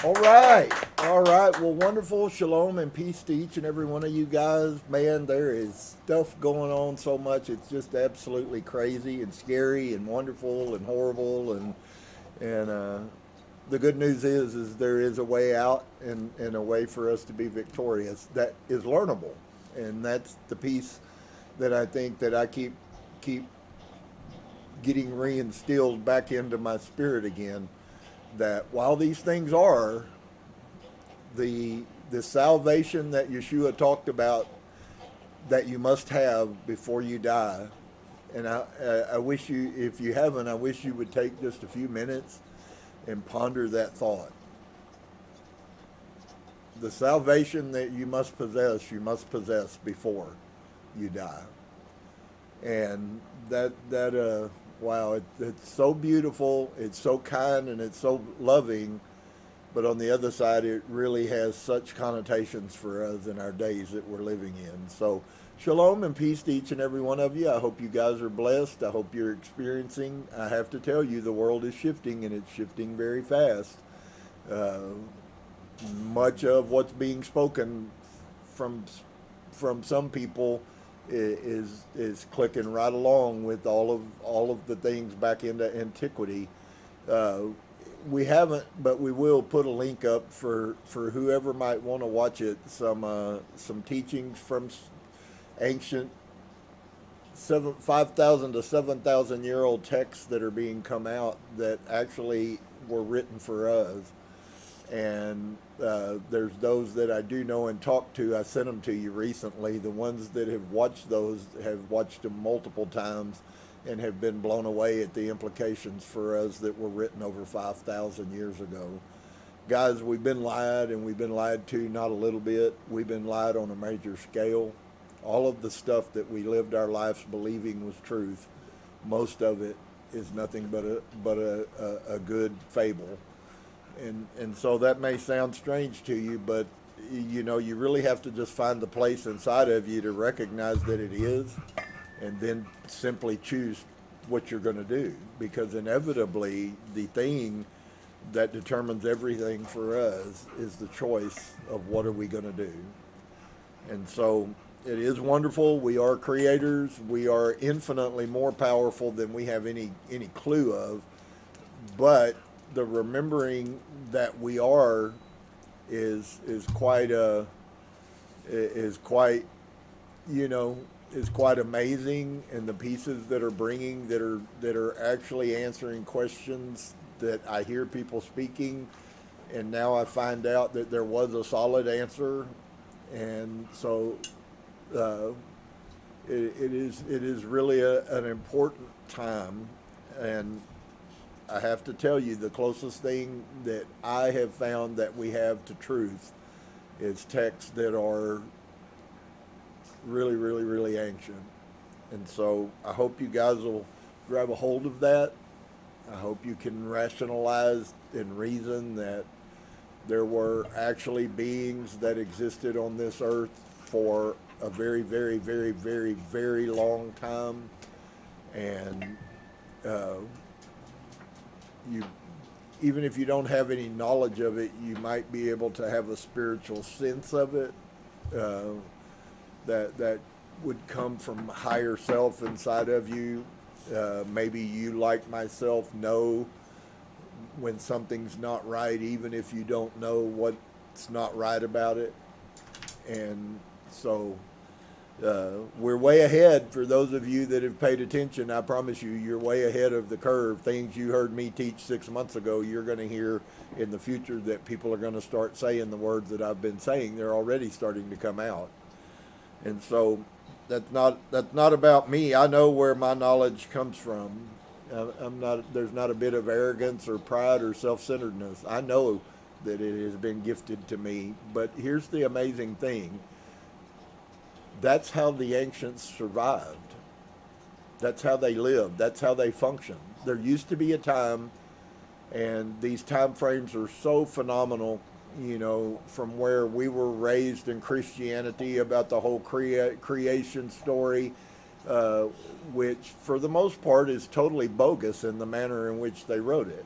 All right. All right. Well, wonderful. Shalom and peace to each and every one of you guys. Man, there is stuff going on so much. It's just absolutely crazy and scary and wonderful and horrible. And the good news is there is a way out and a way for us to be victorious that is learnable. And that's the piece that I think that I keep getting reinstilled back into my spirit again, that while these things are the salvation that Yeshua talked about that you must have before you die, and I wish you, if you haven't, I wish you would take just a few minutes and ponder that thought. The salvation that you must possess before you die. And that wow, it's so beautiful, it's so kind, and it's so loving, but on the other side, it really has such connotations for us in our days that we're living in. So, shalom and peace to each and every one of you. I hope you guys are blessed. I hope you're experiencing. I have to tell you, the world is shifting, and it's shifting very fast. Much of what's being spoken from some people is clicking right along with all of the things back into antiquity. We haven't, but we will put a link up for whoever might want to watch it. Some teachings from ancient 5,000 to 7,000 year old texts that are being come out that actually were written for us. And there's those that I do know and talk to. I sent them to you recently. The ones that have watched those have watched them multiple times and have been blown away at the implications for us that were written over 5,000 years ago. Guys, we've been lied, and we've been lied to not a little bit. We've been lied on a major scale. All of the stuff that we lived our lives believing was truth, most of it is nothing but a good fable. And so that may sound strange to you, but you know, you really have to just find the place inside of you to recognize that it is, and then simply choose what you're going to do, because inevitably the thing that determines everything for us is the choice of what are we going to do. And so it is wonderful. We are creators. We are infinitely more powerful than we have any clue of, but the remembering that we are is quite amazing, and the pieces that are bringing that are actually answering questions that I hear people speaking, and now I find out that there was a solid answer. And so it is really an important time. And I have to tell you, the closest thing that I have found that we have to truth is texts that are really, really, really ancient. And so I hope you guys will grab a hold of that. I hope you can rationalize and reason that there were actually beings that existed on this earth for a very, very, very, very, very long time. And you, even if you don't have any knowledge of it, you might be able to have a spiritual sense of it that would come from higher self inside of you. Maybe you, like myself, know when something's not right, even if you don't know what's not right about it. And so we're way ahead. For those of you that have paid attention, I promise you, you're way ahead of the curve. Things you heard me teach 6 months ago, you're going to hear in the future that people are going to start saying the words that I've been saying. They're already starting to come out. And so that's not about me. I know where my knowledge comes from. There's not a bit of arrogance or pride or self-centeredness. I know that it has been gifted to me. But here's the amazing thing. That's how the ancients survived. That's how they lived. That's how they functioned. There used to be a time, and these time frames are so phenomenal, you know, from where we were raised in Christianity about the whole creation story, which for the most part is totally bogus in the manner in which they wrote it.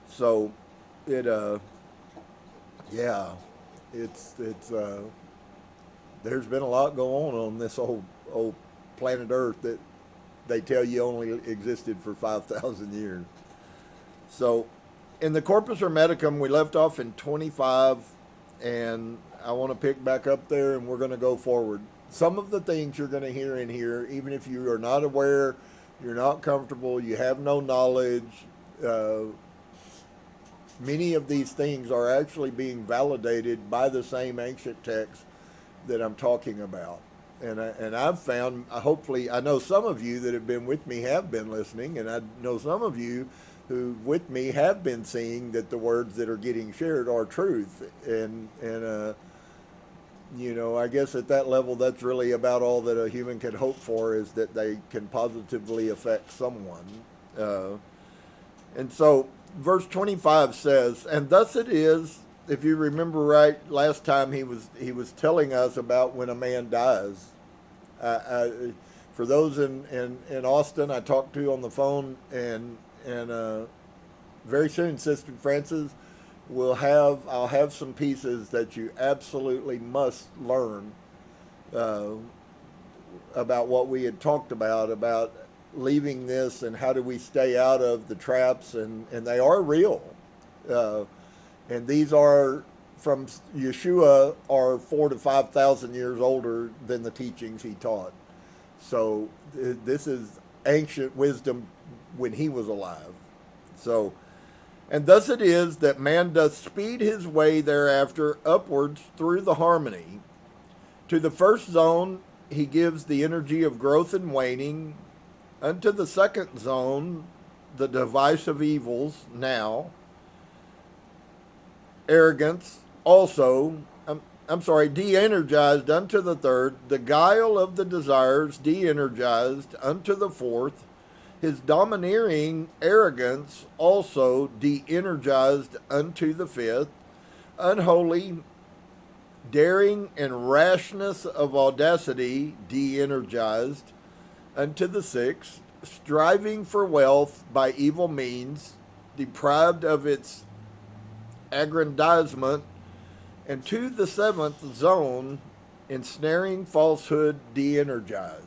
So it yeah, it's there's been a lot going on this old planet Earth that they tell you only existed for 5,000 years. So, in the Corpus Hermeticum, we left off in 25, and I want to pick back up there, and we're going to go forward. Some of the things you're going to hear in here, even if you are not aware, you're not comfortable, you have no knowledge, many of these things are actually being validated by the same ancient texts that I'm talking about. And I've found, hopefully, I know some of you that have been with me have been listening, and I know some of you who with me have been seeing that the words that are getting shared are truth. And you know, I guess at that level, that's really about all that a human can hope for, is that they can positively affect someone. And so verse 25 says, and thus it is, if you remember right, last time he was telling us about when a man dies. For those in Austin, I talked to on the phone, and very soon, Sister Francis, I'll have some pieces that you absolutely must learn about what we had talked about leaving this and how do we stay out of the traps, and they are real. And these are from Yeshua are 4,000 to 5,000 years older than the teachings he taught. So this is ancient wisdom when he was alive. So, and thus it is that man doth speed his way thereafter upwards through the harmony. To the first zone he gives the energy of growth and waning. Unto the second zone the device of evils now. Arrogance also, de-energized unto the third, the guile of the desires de-energized unto the fourth, his domineering arrogance also de-energized unto the fifth, unholy daring and rashness of audacity de-energized unto the sixth, striving for wealth by evil means, deprived of its aggrandizement, and to the seventh zone, ensnaring falsehood de-energized.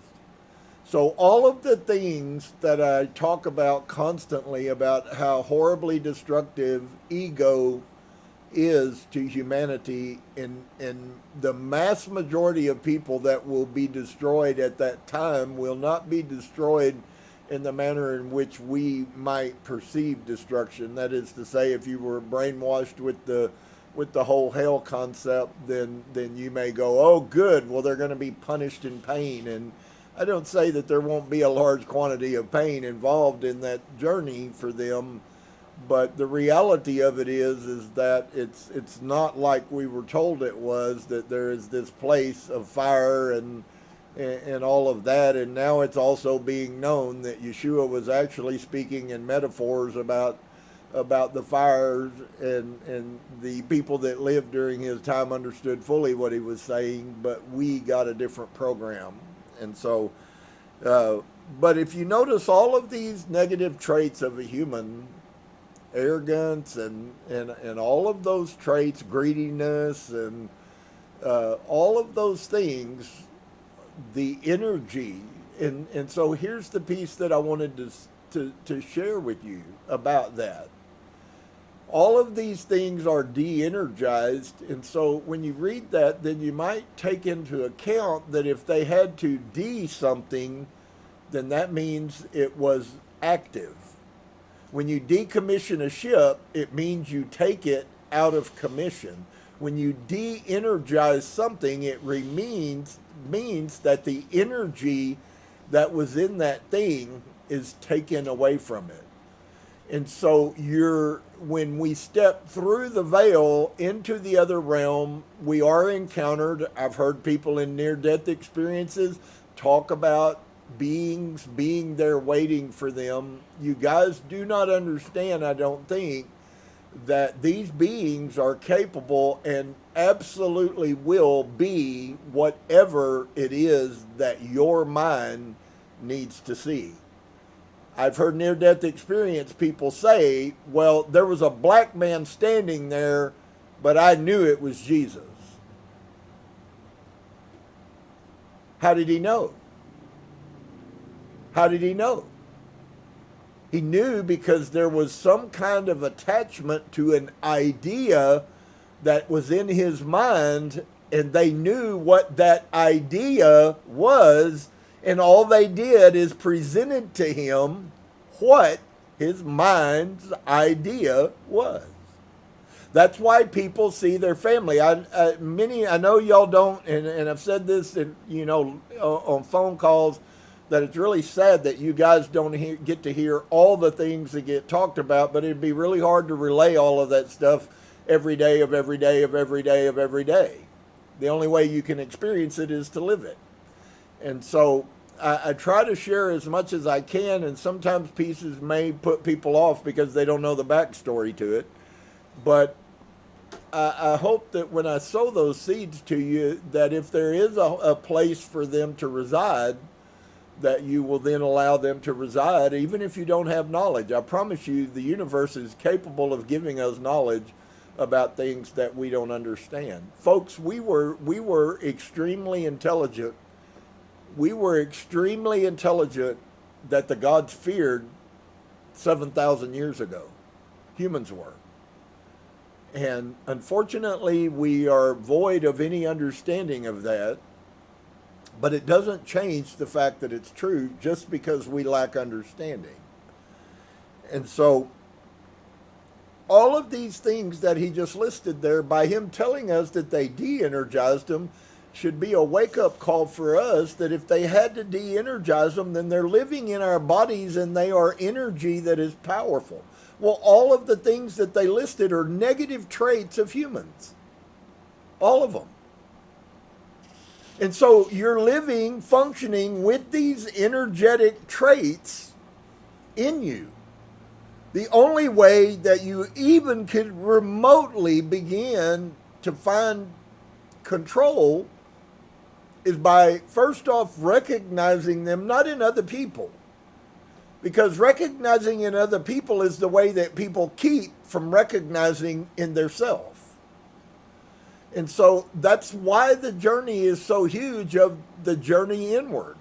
So all of the things that I talk about constantly about how horribly destructive ego is to humanity, and the mass majority of people that will be destroyed at that time will not be destroyed in the manner in which we might perceive destruction. That is to say, if you were brainwashed with the whole hell concept, then you may go, oh good, well they're going to be punished in pain. And I don't say that there won't be a large quantity of pain involved in that journey for them, but the reality of it is that it's not like we were told it was, that there is this place of fire and all of that. And now it's also being known that Yeshua was actually speaking in metaphors about the fires, and the people that lived during his time understood fully what he was saying, but we got a different program. And so, but if you notice all of these negative traits of a human, arrogance and all of those traits, greediness and all of those things, the energy, and so here's the piece that I wanted to share with you about that. All of these things are de-energized, and so when you read that, then you might take into account that if they had to de something, then that means it was active. When you decommission a ship, it means you take it out of commission. When you de-energize something, it means that the energy that was in that thing is taken away from it. And so when we step through the veil into the other realm, we are encountered. I've heard people in near-death experiences talk about beings being there waiting for them. You guys do not understand, I don't think, that these beings are capable and absolutely will be whatever it is that your mind needs to see. I've heard near-death experience people say, well, there was a black man standing there, but I knew it was Jesus. How did he know? How did he know? He knew because there was some kind of attachment to an idea that was in his mind, and they knew what that idea was, and all they did is presented to him what his mind's idea was. That's why people see their family. I know y'all don't, and I've said this, on phone calls, that it's really sad that you guys don't get to hear all the things that get talked about, but it'd be really hard to relay all of that stuff every day of every day of every day of every day. The only way you can experience it is to live it. And so I try to share as much as I can, and sometimes pieces may put people off because they don't know the backstory to it. But I hope that when I sow those seeds to you, that if there is a place for them to reside, that you will then allow them to reside, even if you don't have knowledge. I promise you, the universe is capable of giving us knowledge about things that we don't understand. Folks, we were extremely intelligent. We were extremely intelligent that the gods feared 7,000 years ago. Humans were. And unfortunately, we are void of any understanding of that. But it doesn't change the fact that it's true just because we lack understanding. And so all of these things that he just listed there, by him telling us that they de-energized them, should be a wake-up call for us that if they had to de-energize them, then they're living in our bodies and they are energy that is powerful. Well, all of the things that they listed are negative traits of humans. All of them. And so you're living, functioning with these energetic traits in you. The only way that you even could remotely begin to find control is by, first off, recognizing them not in other people. Because recognizing in other people is the way that people keep from recognizing in themselves. And so that's why the journey is so huge of the journey inward.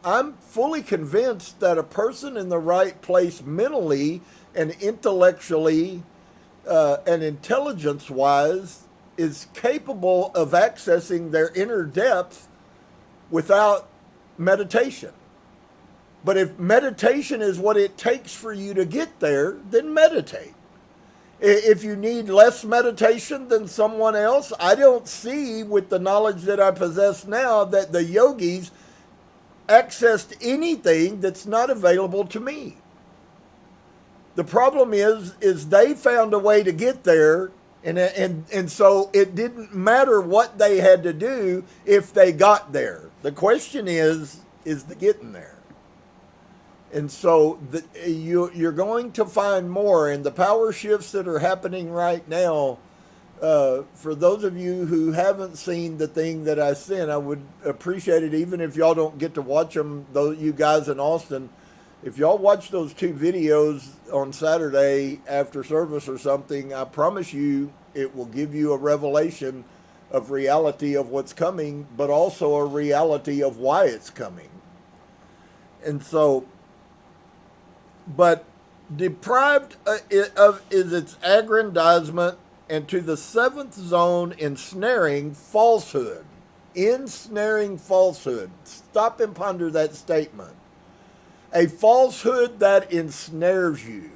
I'm fully convinced that a person in the right place mentally and intellectually and intelligence-wise is capable of accessing their inner depth without meditation. But if meditation is what it takes for you to get there, then meditate. If you need less meditation than someone else, I don't see with the knowledge that I possess now that the yogis accessed anything that's not available to me. The problem is they found a way to get there, and so it didn't matter what they had to do if they got there. The question is the getting there. And so you're going to find more, and the power shifts that are happening right now, for those of you who haven't seen the thing that I sent, I would appreciate it, even if y'all don't get to watch them, though, you guys in Austin. If y'all watch those 2 videos on Saturday after service or something, I promise you it will give you a revelation of reality of what's coming, but also a reality of why it's coming. And so, but deprived of is its aggrandizement, and to the 7th zone ensnaring falsehood. Ensnaring falsehood. Stop and ponder that statement. A falsehood that ensnares you.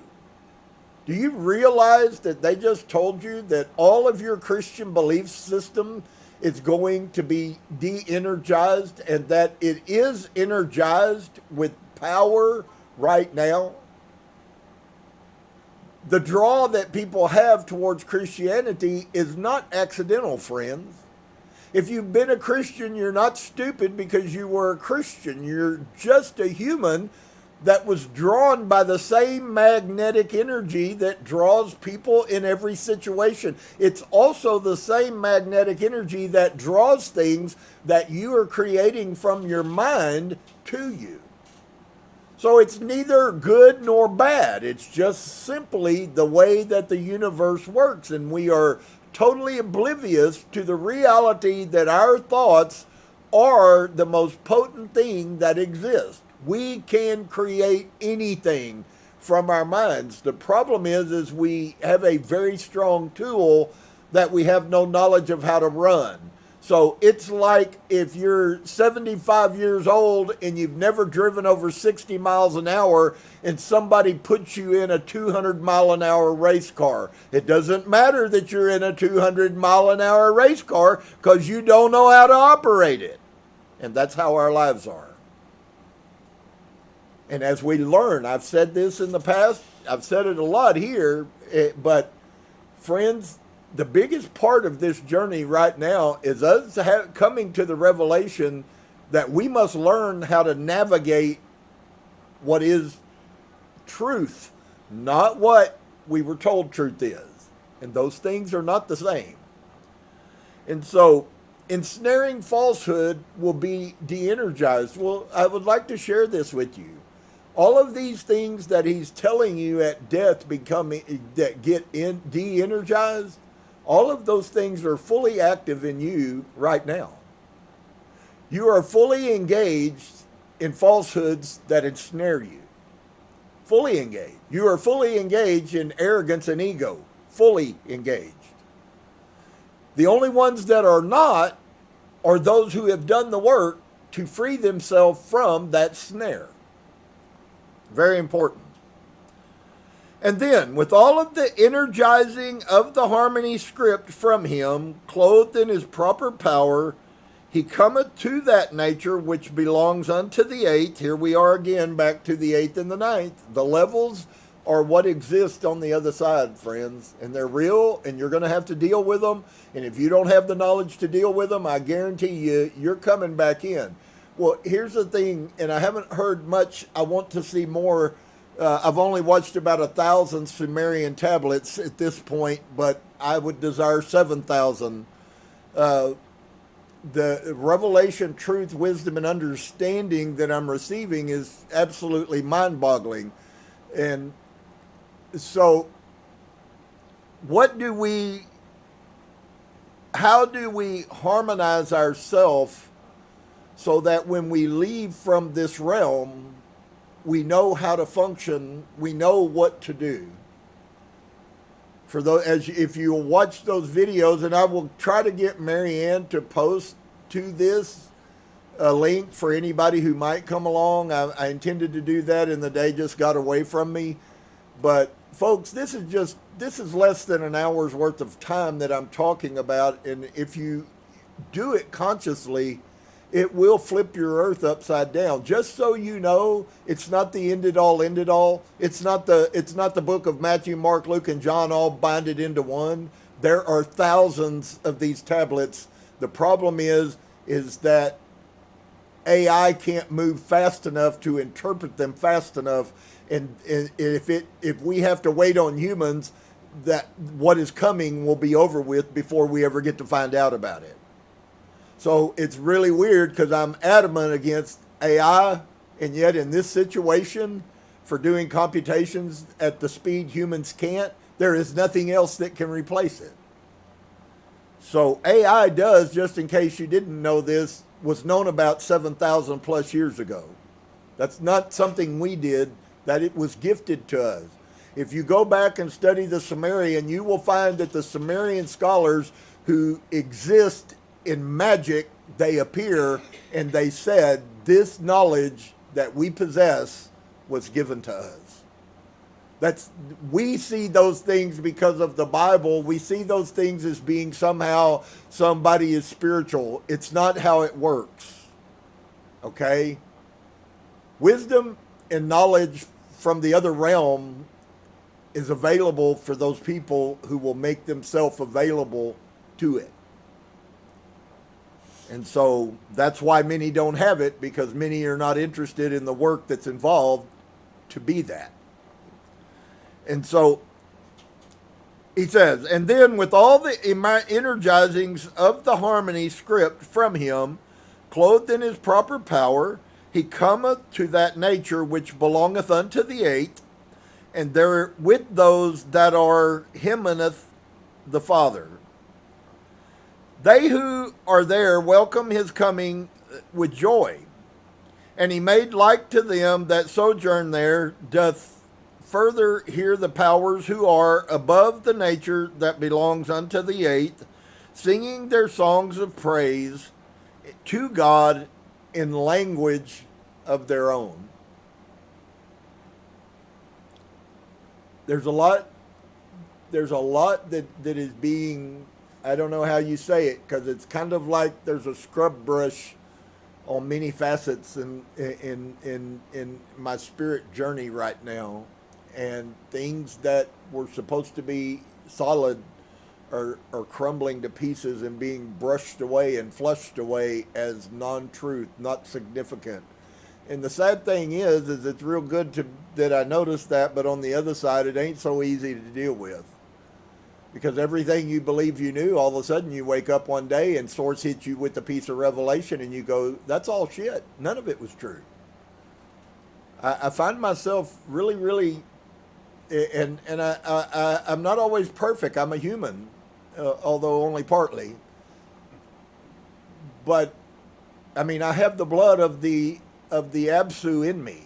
Do you realize that they just told you that all of your Christian belief system is going to be de-energized, and that it is energized with power right now? The draw that people have towards Christianity is not accidental, friends. If you've been a Christian, you're not stupid because you were a Christian. You're just a human that was drawn by the same magnetic energy that draws people in every situation. It's also the same magnetic energy that draws things that you are creating from your mind to you. So it's neither good nor bad. It's just simply the way that the universe works. And we are totally oblivious to the reality that our thoughts are the most potent thing that exists. We can create anything from our minds. The problem is we have a very strong tool that we have no knowledge of how to run. So it's like if you're 75 years old and you've never driven over 60 miles an hour and somebody puts you in a 200 mile an hour race car. It doesn't matter that you're in a 200 mile an hour race car because you don't know how to operate it. And that's how our lives are. And as we learn, I've said this in the past, I've said it a lot here, but friends, the biggest part of this journey right now is us coming to the revelation that we must learn how to navigate what is truth, not what we were told truth is. And those things are not the same. And so ensnaring falsehood will be de-energized. Well, I would like to share this with you. All of these things that he's telling you at death that get de-energized, all of those things are fully active in you right now. You are fully engaged in falsehoods that ensnare you. Fully engaged. You are fully engaged in arrogance and ego. Fully engaged. The only ones that are not are those who have done the work to free themselves from that snare. Very important. And then, with all of the energizing of the harmony script from him, clothed in his proper power, he cometh to that nature which belongs unto the eighth. Here we are again, back to the eighth and the ninth. The levels are what exist on the other side, friends. And they're real, and you're going to have to deal with them. And if you don't have the knowledge to deal with them, I guarantee you, you're coming back in. Well, here's the thing, and I haven't heard much. I want to see more. I've only watched about 1,000 Sumerian tablets at this point, but I would desire 7,000. The revelation, truth, wisdom, and understanding that I'm receiving is absolutely mind-boggling. And so, how do we harmonize ourselves so that when we leave from this realm, we know how to function, we know what to do? For those, if you watch those videos, and I will try to get Marianne to post to this a link for anybody who might come along. I intended to do that, and the day just got away from me. But folks, this is less than an hour's worth of time that I'm talking about, and if you do it consciously, it will flip your earth upside down. Just so you know, it's not the end it all, end it all. It's not the book of Matthew, Mark, Luke, and John all binded into one. There are thousands of these tablets. The problem is that AI can't move fast enough to interpret them fast enough. And if we have to wait on humans, that what is coming will be over with before we ever get to find out about it. So it's really weird because I'm adamant against AI, and yet in this situation, for doing computations at the speed humans can't, there is nothing else that can replace it. So AI does, just in case you didn't know this, was known about 7,000 plus years ago. That's not something we did, that it was gifted to us. If you go back and study the Sumerian, you will find that the Sumerian scholars who exist in magic, they appear and they said, this knowledge that we possess was given to us. We see those things because of the Bible. We see those things as being somehow somebody is spiritual. It's not how it works. Okay? Wisdom and knowledge from the other realm is available for those people who will make themselves available to it. And so that's why many don't have it, because many are not interested in the work that's involved to be that. And so he says, and then with all the energizings of the harmony script from him, clothed in his proper power, he cometh to that nature which belongeth unto the eighth, and there with those that are hymneth the Father. They who are there welcome his coming with joy. And he made like to them that sojourn there, doth further hear the powers who are above the nature that belongs unto the eighth, singing their songs of praise to God in language of their own. There's a lot that is being, I don't know how you say it, because it's kind of like there's a scrub brush on many facets in my spirit journey right now, and things that were supposed to be solid are crumbling to pieces and being brushed away and flushed away as non-truth, not significant. And the sad thing is it's real good that I noticed that, but on the other side, it ain't so easy to deal with. Because everything you believe you knew, all of a sudden you wake up one day and source hits you with a piece of revelation and you go, that's all shit. None of it was true. I find myself really, and I'm not always perfect. I'm a human, although only partly. But, I mean, I have the blood of the Absu in me,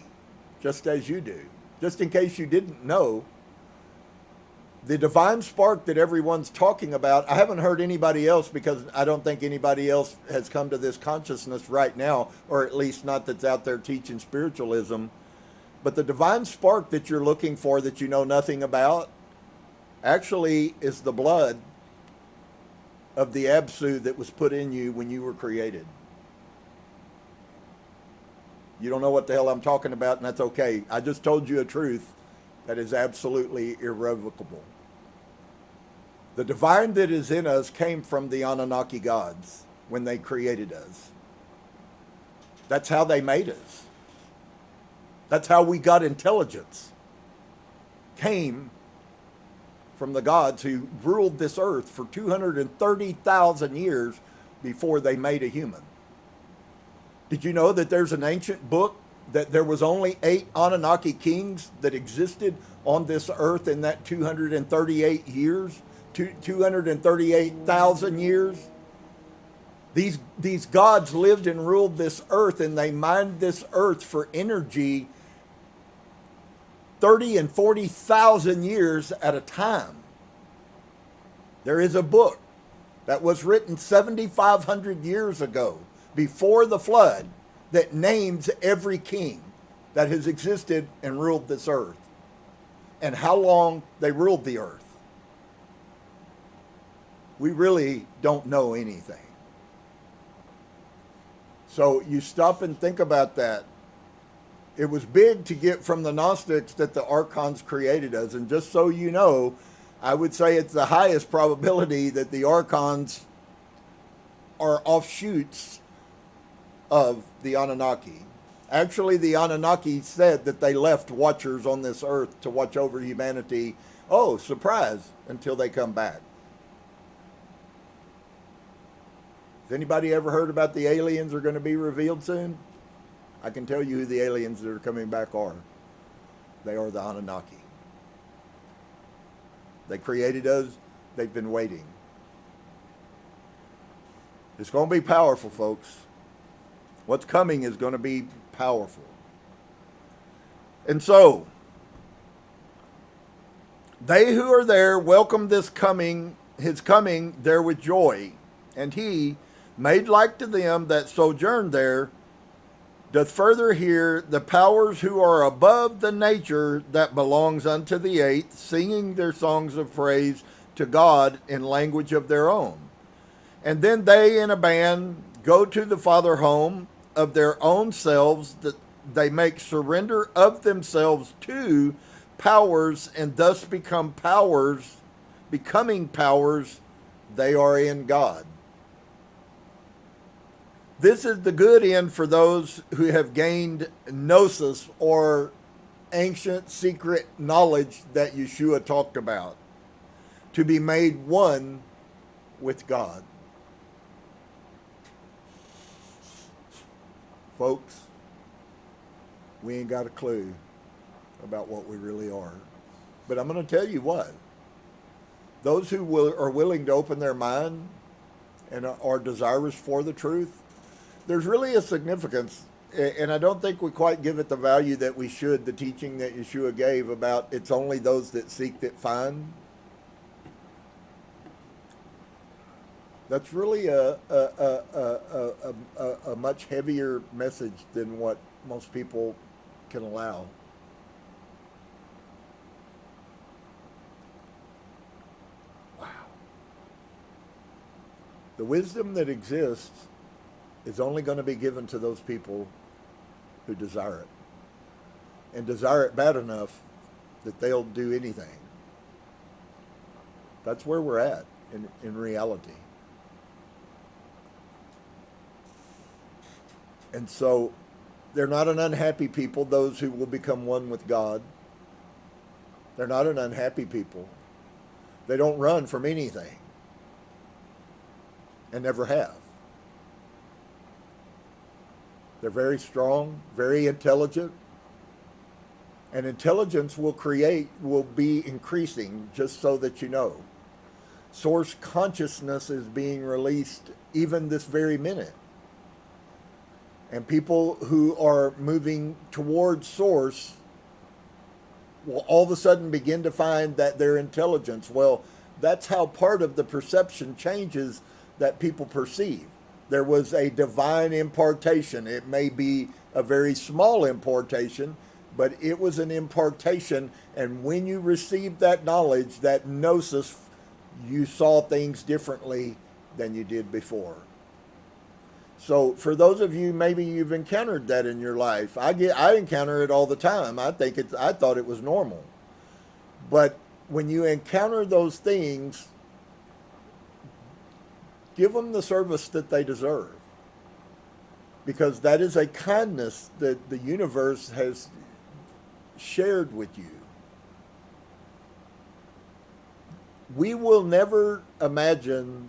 just as you do. Just in case you didn't know, the divine spark that everyone's talking about, I haven't heard anybody else, because I don't think anybody else has come to this consciousness right now, or at least not that's out there teaching spiritualism. But the divine spark that you're looking for that you know nothing about actually is the blood of the Absu that was put in you when you were created. You don't know what the hell I'm talking about, and that's okay. I just told you a truth that is absolutely irrevocable. The divine that is in us came from the Anunnaki gods when they created us. That's how they made us. That's how we got intelligence. Came from the gods who ruled this earth for 230,000 years before they made a human. Did you know that there's an ancient book that there was only 8 Anunnaki kings that existed on this earth in that 238 years, 238,000 years? These gods lived and ruled this earth, and they mined this earth for energy 30 and 40,000 years at a time. There is a book that was written 7,500 years ago, before the flood, that names every king that has existed and ruled this earth and how long they ruled the earth. We really don't know anything. So you stop and think about that. It was big to get from the Gnostics that the archons created us. And just so you know, I would say it's the highest probability that the archons are offshoots of the Anunnaki. Actually, the Anunnaki said that they left watchers on this earth to watch over humanity. Oh, surprise, until they come back. Has anybody ever heard about the aliens are going to be revealed soon? I can tell you who the aliens that are coming back are. They are the Anunnaki. They created us. They've been waiting. It's going to be powerful, folks. What's coming is going to be powerful. And so, they who are there welcome his coming there with joy. And he, made like to them that sojourn there, doth further hear the powers who are above the nature that belongs unto the eighth, singing their songs of praise to God in language of their own. And then they in a band go to the Father home of their own selves, that they make surrender of themselves to powers, and thus becoming powers, they are in God. This is the good end for those who have gained gnosis, or ancient secret knowledge that Yeshua talked about, to be made one with God. Folks, we ain't got a clue about what we really are. But I'm going to tell you what. Those who are willing to open their mind and are desirous for the truth, there's really a significance, and I don't think we quite give it the value that we should, the teaching that Yeshua gave about it's only those that seek that find. That's really a much heavier message than what most people can allow. Wow. The wisdom that exists is only going to be given to those people who desire it. And desire it bad enough that they'll do anything. That's where we're at in reality. And so they're not an unhappy people, those who will become one with God. They're not an unhappy people. They don't run from anything. And never have. They're very strong, very intelligent. And intelligence will be increasing, just so that you know. Source consciousness is being released even this very minute. And people who are moving towards source will all of a sudden begin to find that their intelligence, well, that's how part of the perception changes that people perceive. There was a divine impartation. It may be a very small impartation, but it was an impartation. And when you received that knowledge, that gnosis, you saw things differently than you did before. So for those of you, maybe you've encountered that in your life. I encounter it all the time. I thought it was normal. But when you encounter those things, give them the service that they deserve. Because that is a kindness that the universe has shared with you. We will never imagine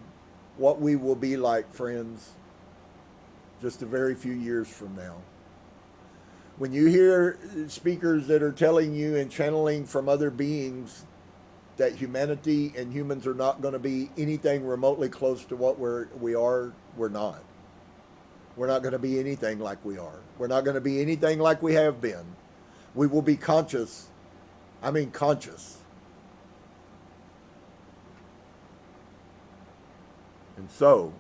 what we will be like, friends, just a very few years from now. When you hear speakers that are telling you and channeling from other beings that humanity and humans are not going to be anything remotely close to what we are, we're not. We're not going to be anything like we are. We're not going to be anything like we have been. We will be conscious. I mean conscious. And so,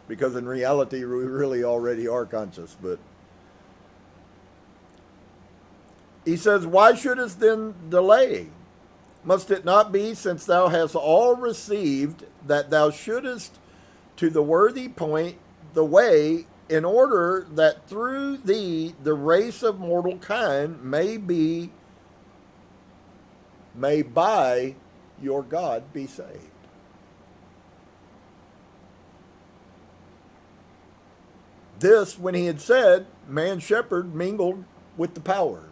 because in reality we really already are conscious, but he says, why shouldest then delay? Must it not be, since thou hast all received, that thou shouldest to the worthy point the way, in order that through thee the race of mortal kind may by your God be saved? This, when he had said, man shepherd mingled with the powers.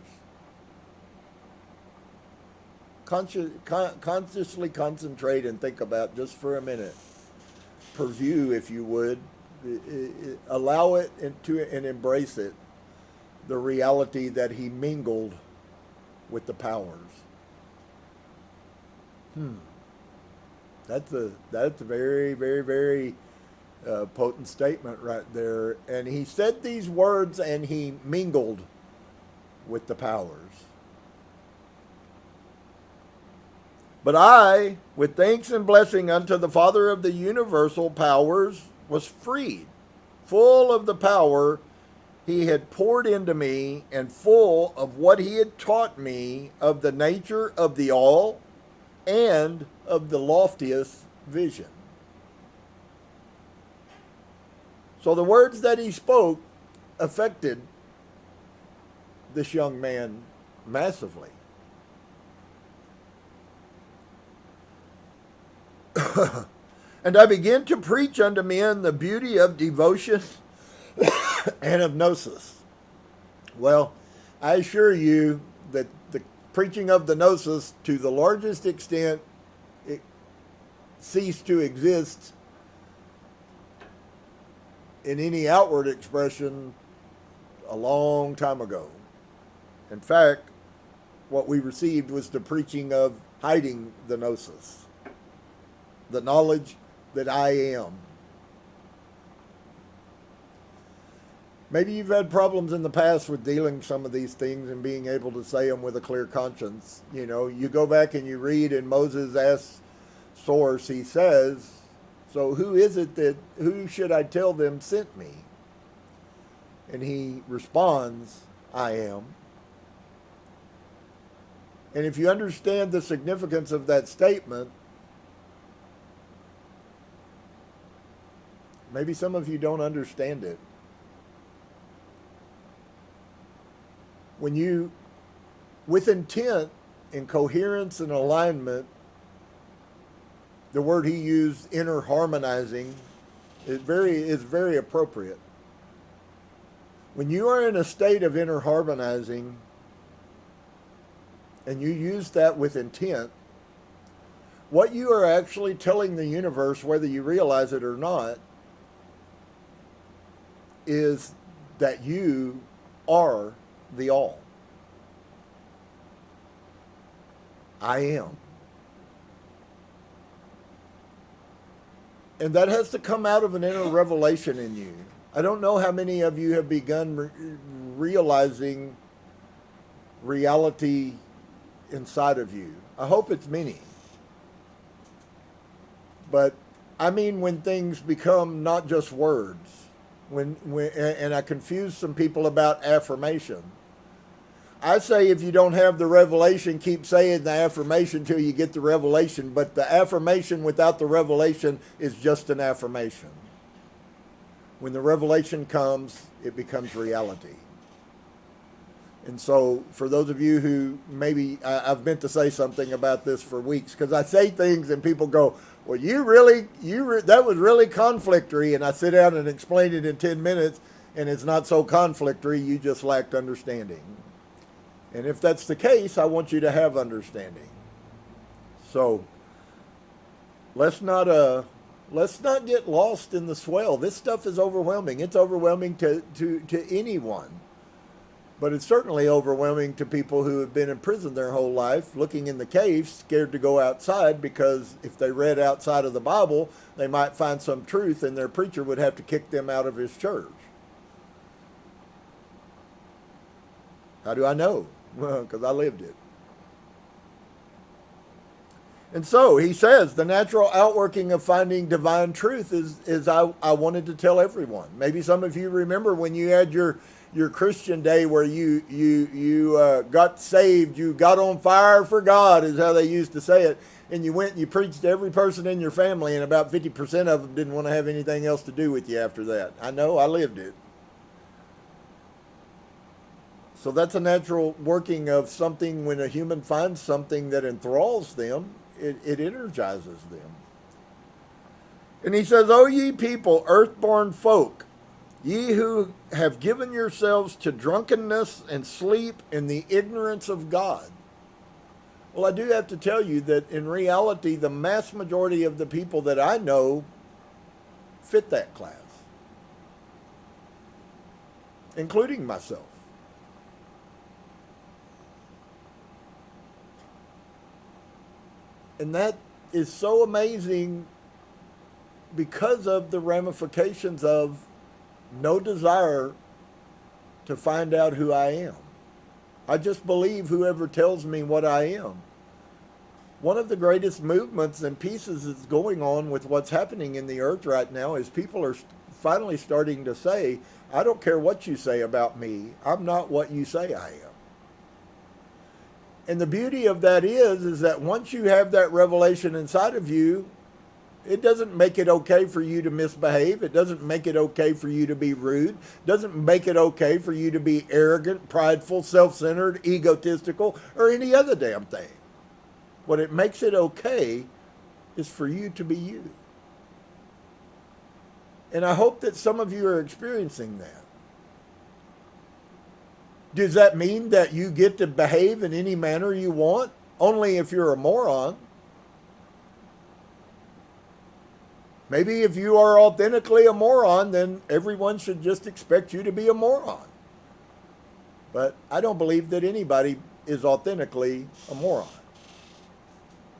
Consciously concentrate and think about, just for a minute, purview, if you would, allow it and embrace it, the reality that he mingled with the powers. That's a very, very, very potent statement right there. And he said these words, and he mingled with the powers. But I, with thanks and blessing unto the Father of the universal powers, was freed, full of the power he had poured into me, and full of what he had taught me of the nature of the all and of the loftiest vision. So the words that he spoke affected this young man massively. And I began to preach unto men the beauty of devotion and of gnosis. Well, I assure you that the preaching of the gnosis, to the largest extent, it ceased to exist in any outward expression a long time ago. In fact, what we received was the preaching of hiding the gnosis, the knowledge that I am. Maybe you've had problems in the past with dealing some of these things and being able to say them with a clear conscience. You know, you go back and you read, and Moses asks Source, he says, so who should I tell them sent me? And he responds, I am. And if you understand the significance of that statement, maybe some of you don't understand it. When you, with intent and coherence and alignment, the word he used, inner harmonizing, is very appropriate. When you are in a state of inner harmonizing, and you use that with intent, what you are actually telling the universe, whether you realize it or not, is that you are the all. I am. And that has to come out of an inner revelation in you. I don't know how many of you have begun realizing reality inside of you. I hope it's many. But I mean when things become not just words. And I confuse some people about affirmation. I say if you don't have the revelation, keep saying the affirmation till you get the revelation. But the affirmation without the revelation is just an affirmation. When the revelation comes, it becomes reality. And so for those of you who maybe, I've meant to say something about this for weeks, because I say things and people go, well, that was really conflictory. And I sit down and explain it in 10 minutes and it's not so conflictory. You just lacked understanding. And if that's the case, I want you to have understanding. So let's not get lost in the swell. This stuff is overwhelming. It's overwhelming to anyone. But it's certainly overwhelming to people who have been in prison their whole life, looking in the cave, scared to go outside, because if they read outside of the Bible, they might find some truth and their preacher would have to kick them out of his church. How do I know? Well, because I lived it. And so he says the natural outworking of finding divine truth is I wanted to tell everyone. Maybe some of you remember when you had your Christian day where you got saved, you got on fire for God is how they used to say it, and you went and you preached to every person in your family, and about 50% of them didn't want to have anything else to do with you after that. I know, I lived it. So that's a natural working of something. When a human finds something that enthralls them, it energizes them. And he says, O ye people, earthborn folk, ye who have given yourselves to drunkenness and sleep in the ignorance of God. Well, I do have to tell you that in reality, the mass majority of the people that I know fit that class, including myself. And that is so amazing because of the ramifications of no desire to find out who I am. I just believe whoever tells me what I am. One of the greatest movements and pieces that's going on with what's happening in the earth right now is people are finally starting to say, I don't care what you say about me. I'm not what you say I am. And the beauty of that is that once you have that revelation inside of you, it doesn't make it okay for you to misbehave. It doesn't make it okay for you to be rude. It doesn't make it okay for you to be arrogant, prideful, self-centered, egotistical, or any other damn thing. What it makes it okay is for you to be you. And I hope that some of you are experiencing that. Does that mean that you get to behave in any manner you want? Only if you're a moron. Maybe if you are authentically a moron, then everyone should just expect you to be a moron. But I don't believe that anybody is authentically a moron.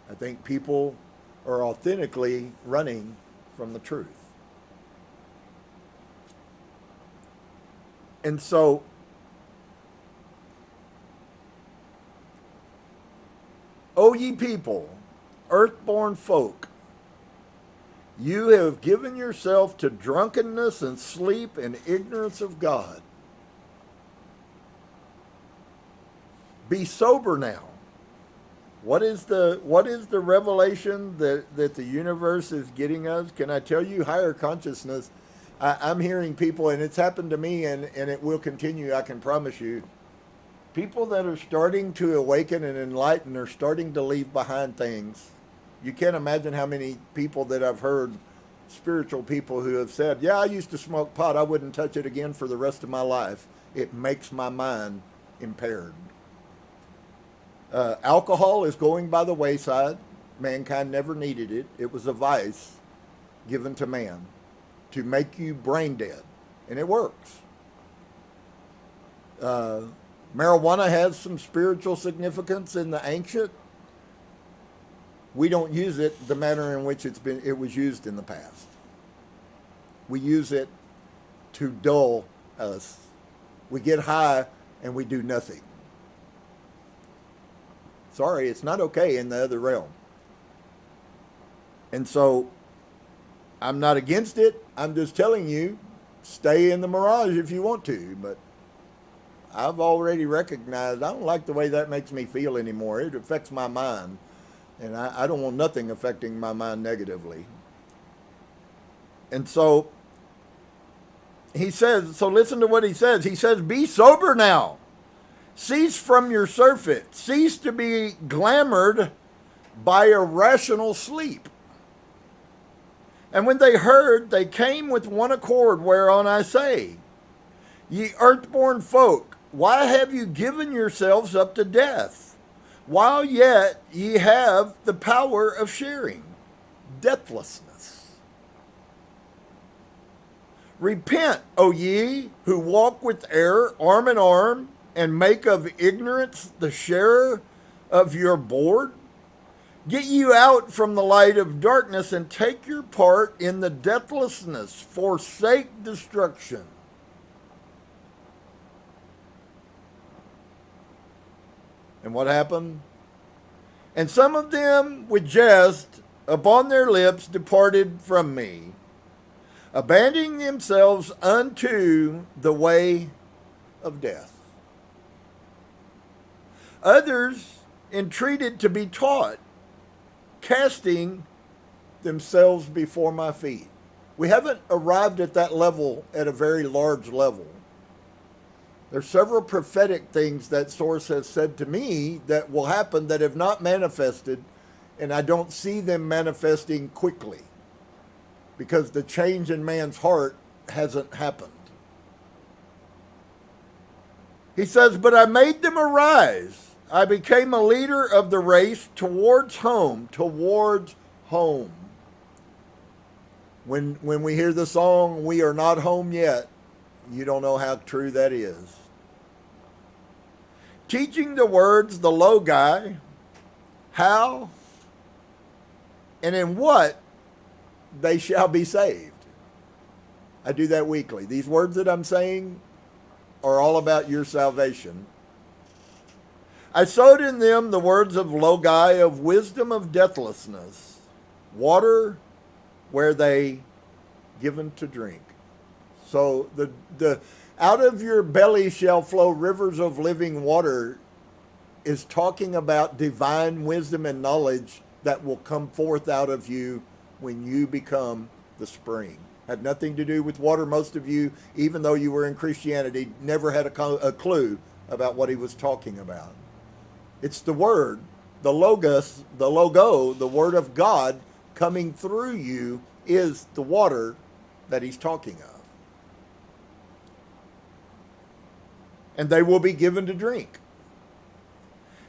I think people are authentically running from the truth. And so, O ye people, earthborn folk, you have given yourself to drunkenness and sleep and ignorance of God. Be sober now. What is the revelation that the universe is getting us? Can I tell you, higher consciousness? I'm hearing people, and it's happened to me, and it will continue, I can promise you. People that are starting to awaken and enlighten are starting to leave behind things. You can't imagine how many people that I've heard, spiritual people who have said, yeah, I used to smoke pot. I wouldn't touch it again for the rest of my life. It makes my mind impaired. Alcohol is going by the wayside. Mankind never needed it. It was a vice given to man to make you brain dead. And it works. Marijuana has some spiritual significance in the ancient. We don't use it the manner in which it was used in the past. We use it to dull us. We get high and we do nothing. Sorry, it's not okay in the other realm. And so, I'm not against it. I'm just telling you, stay in the mirage if you want to. But I've already recognized I don't like the way that makes me feel anymore. It affects my mind. And I don't want nothing affecting my mind negatively. And so, he says, so listen to what he says. He says, be sober now. Cease from your surfeit. Cease to be glamored by irrational sleep. And when they heard, they came with one accord, whereon I say, ye earthborn folk, why have you given yourselves up to death, while yet ye have the power of sharing deathlessness? Repent, O ye who walk with error arm in arm, and make of ignorance the sharer of your board. Get you out from the light of darkness and take your part in the deathlessness. Forsake destruction. And what happened? And some of them with jest upon their lips departed from me, abandoning themselves unto the way of death. Others entreated to be taught, casting themselves before my feet. We haven't arrived at that level at a very large level. There's several prophetic things that source has said to me that will happen that have not manifested, and I don't see them manifesting quickly because the change in man's heart hasn't happened. He says, but I made them arise. I became a leader of the race towards home, towards home. When we hear the song, we are not home yet, you don't know how true that is. Teaching the words, the logi, how and in what they shall be saved. I do that weekly. These words that I'm saying are all about your salvation. I sowed in them the words of logi, of wisdom of deathlessness, water where they given to drink. So the out of your belly shall flow rivers of living water is talking about divine wisdom and knowledge that will come forth out of you when you become the spring. Had nothing to do with water. Most of you, even though you were in Christianity, never had a clue about what he was talking about. It's the word, the logos, the logo, the word of God coming through you is the water that he's talking of. And they will be given to drink.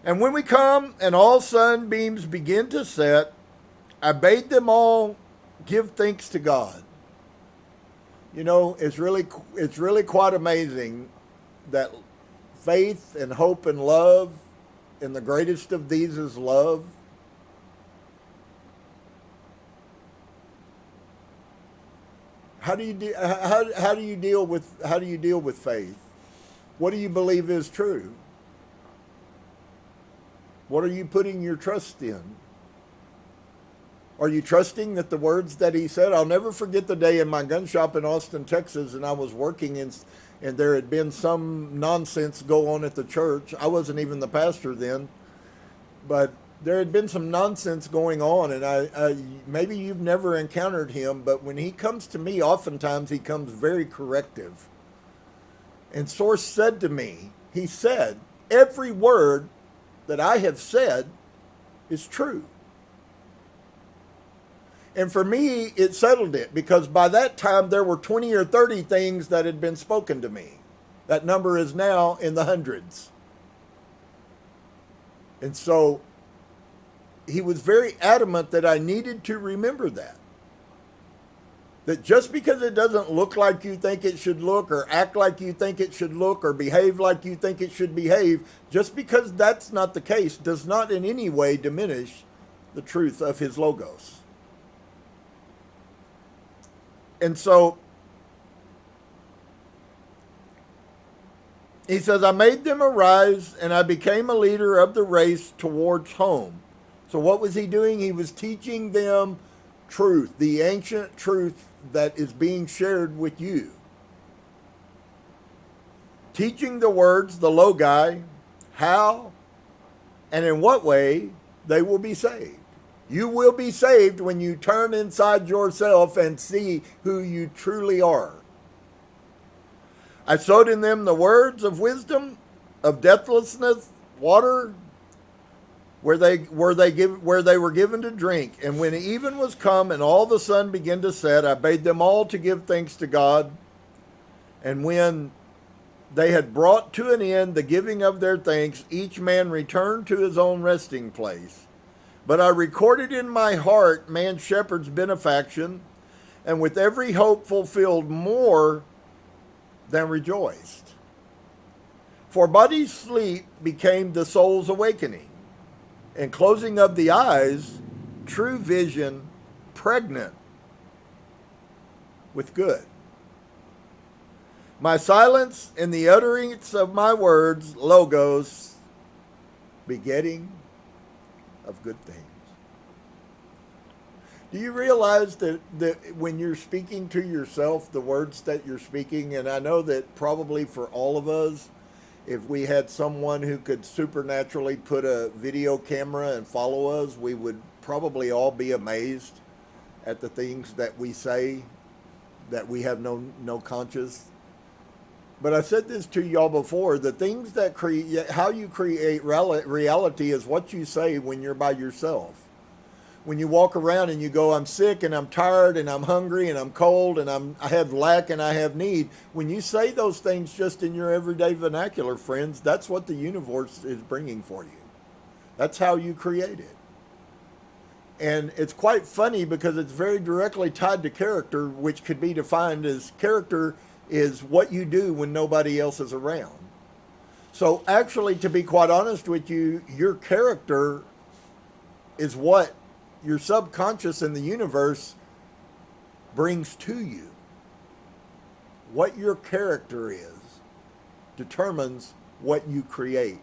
And when we come and all sunbeams begin to set, I bade them all give thanks to God. You know, it's really quite amazing that faith and hope and love, and the greatest of these is love. How do you deal with faith? What do you believe is true? What are you putting your trust in? Are you trusting that the words that he said? I'll never forget the day in my gun shop in Austin, Texas, and I was working and there had been some nonsense go on at the church. I wasn't even the pastor then, but there had been some nonsense going on, and I maybe you've never encountered him, but when he comes to me, oftentimes he comes very corrective. And Source said to me, he said, every word that I have said is true. And for me, it settled it, because by that time there were 20 or 30 things that had been spoken to me. That number is now in the hundreds. And so he was very adamant that I needed to remember that. That just because it doesn't look like you think it should look, or act like you think it should look, or behave like you think it should behave, just because that's not the case does not in any way diminish the truth of his logos. And so he says, I made them arise, and I became a leader of the race towards home. So what was he doing? He was teaching them truth, the ancient truth that is being shared with you. Teaching the words, the logi, how and in what way they will be saved. You will be saved when you turn inside yourself and see who you truly are. I sowed in them the words of wisdom, of deathlessness, water, where they were given to drink. And when even was come and all the sun began to set, I bade them all to give thanks to God. And when they had brought to an end the giving of their thanks, each man returned to his own resting place. But I recorded in my heart man's shepherd's benefaction, and with every hope fulfilled more than rejoiced. For body's sleep became the soul's awakening, and closing of the eyes, true vision, pregnant with good. My silence in the utterance of my words, logos, begetting of good things. Do you realize that when you're speaking to yourself, the words that you're speaking, and I know that probably for all of us, if we had someone who could supernaturally put a video camera and follow us, we would probably all be amazed at the things that we say, that we have no conscience. But I said this to y'all before, the things that create, how you create reality is what you say when you're by yourself. When you walk around and you go, I'm sick and I'm tired and I'm hungry and I'm cold and I have lack and I have need. When you say those things just in your everyday vernacular, friends, that's what the universe is bringing for you. That's how you create it. And it's quite funny because it's very directly tied to character, which could be defined as character is what you do when nobody else is around. So actually, to be quite honest with you, your character is what your subconscious in the universe brings to you. What your character is determines what you create,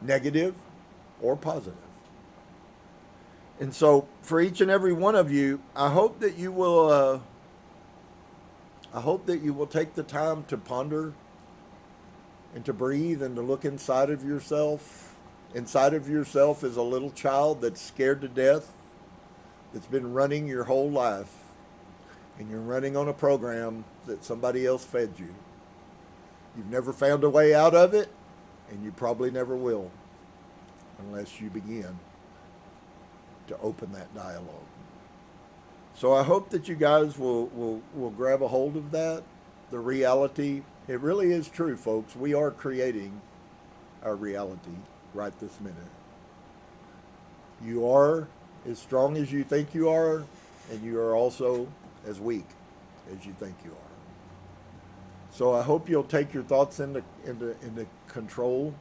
negative or positive. And so for each and every one of you, I hope that you will take the time to ponder and to breathe and to look inside of yourself. Inside of yourself is a little child that's scared to death, that's been running your whole life, and you're running on a program that somebody else fed you. You've never found a way out of it, and you probably never will, unless you begin to open that dialogue. So I hope that you guys will grab a hold of that, the reality. It really is true, folks. We are creating our reality right this minute. You are as strong as you think you are, and you are also as weak as you think you are. So I hope you'll take your thoughts into control.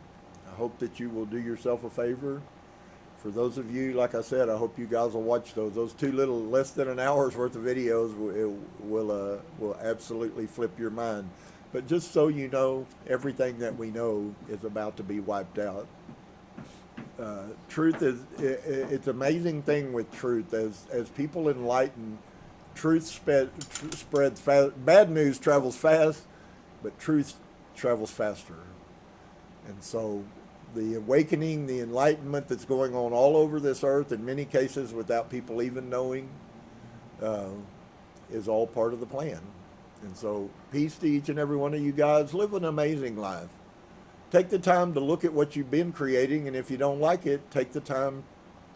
I hope that you will do yourself a favor. For those of you, like I said, I hope you guys will watch those. Those two little, less than an hour's worth of videos will absolutely flip your mind. But just so you know, everything that we know is about to be wiped out. Truth is, it's an amazing thing with truth. As people enlighten, truth spreads fast. Bad news travels fast, but truth travels faster. And so the awakening, the enlightenment that's going on all over this earth, in many cases without people even knowing, is all part of the plan. And so peace to each and every one of you guys. Live an amazing life. Take the time to look at what you've been creating, and if you don't like it, take the time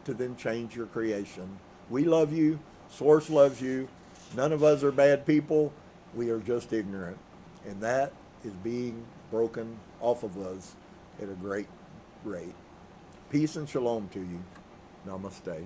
to then change your creation. We love you. Source loves you. None of us are bad people. We are just ignorant. And that is being broken off of us at a great rate. Peace and shalom to you. Namaste.